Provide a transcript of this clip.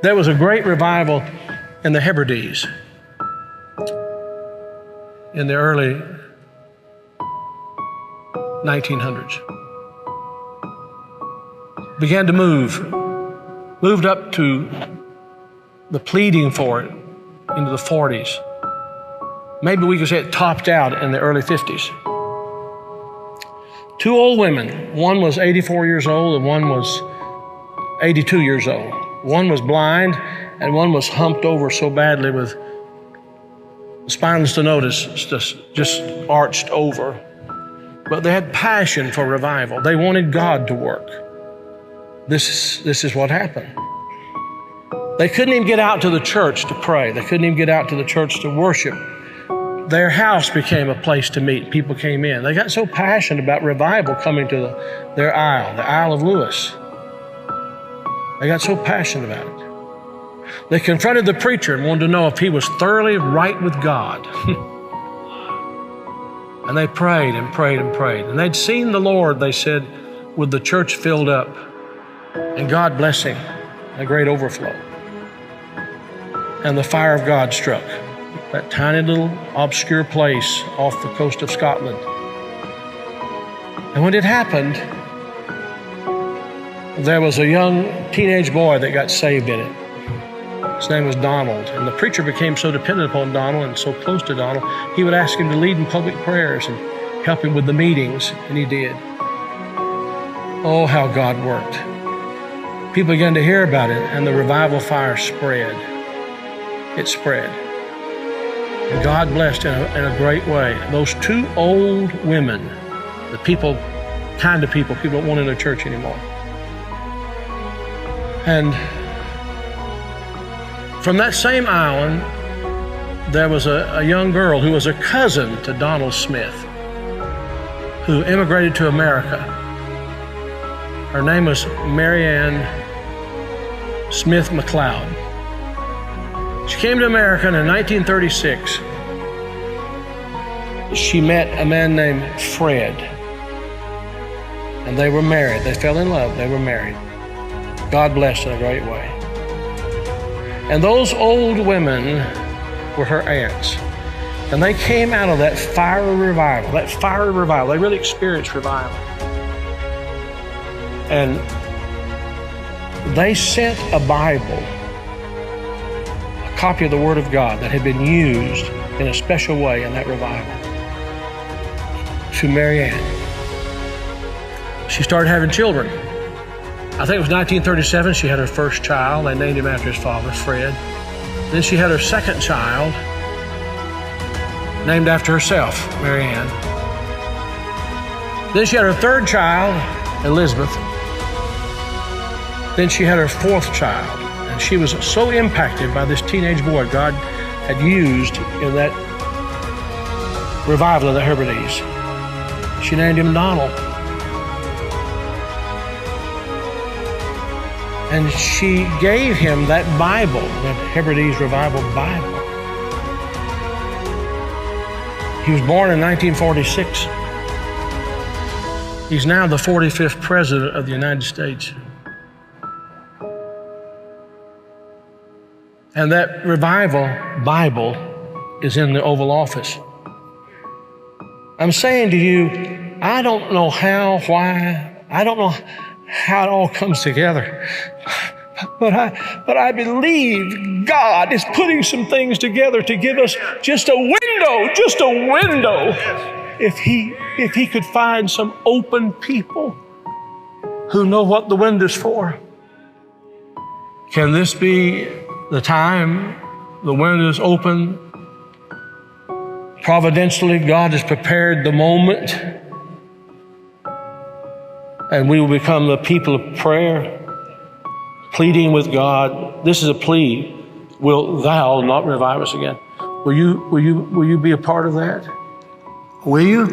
There was a great revival in the Hebrides in the early 1900s. Began to moved up to the pleading for it into the 40s. Maybe we could say it topped out in the early 50s. Two old women, one was 84 years old and one was 82 years old. One was blind and one was humped over so badly with spinal stenosis, just arched over. But they had passion for revival. They wanted God to work. This is what happened. They couldn't even get out to the church to pray. They couldn't even get out to the church to worship. Their house became a place to meet. People came in. They got so passionate about revival coming to their Isle, the Isle of Lewis. They got so passionate about it. They confronted the preacher and wanted to know if he was thoroughly right with God. And they prayed and prayed and prayed. And they'd seen the Lord, they said, with the church filled up and God blessing, a great overflow. And the fire of God struck that tiny little obscure place off the coast of Scotland. And when it happened, there was a young teenage boy that got saved in it. His name was Donald. And the preacher became so dependent upon Donald and so close to Donald, he would ask him to lead in public prayers and help him with the meetings, and he did. Oh, how God worked. People began to hear about it, and the revival fire spread. It spread. And God blessed in a great way. Those two old women, the kind of people don't want in a church anymore. And from that same island, there was a young girl who was a cousin to Donald Smith, who immigrated to America. Her name was Marianne Smith McLeod. She came to America in 1936. She met a man named Fred, and they were married. They fell in love. They were married. God blessed in a great way. And those old women were her aunts. And they came out of that fiery revival, They really experienced revival. And they sent a Bible, a copy of the Word of God that had been used in a special way in that revival, to Marianne. She started having children. I think it was 1937, she had her first child. They named him after his father, Fred. Then she had her second child, named after herself, Marianne. Then she had her third child, Elizabeth. Then she had her fourth child. And she was so impacted by this teenage boy God had used in that revival of the Hebrides. She named him Donald. And she gave him that Bible, that Hebrides Revival Bible. He was born in 1946. He's now the 45th President of the United States. And that Revival Bible is in the Oval Office. I'm saying to you, I don't know how, why, I don't know how it all comes together. But I believe God is putting some things together to give us just a window. If he could find some open people who know what the window's for. Can this be the time the window's open? Providentially, God has prepared the moment, and we will become the people of prayer, pleading with God. This is a plea. Will thou not revive us again? Will you be a part of that? Will you?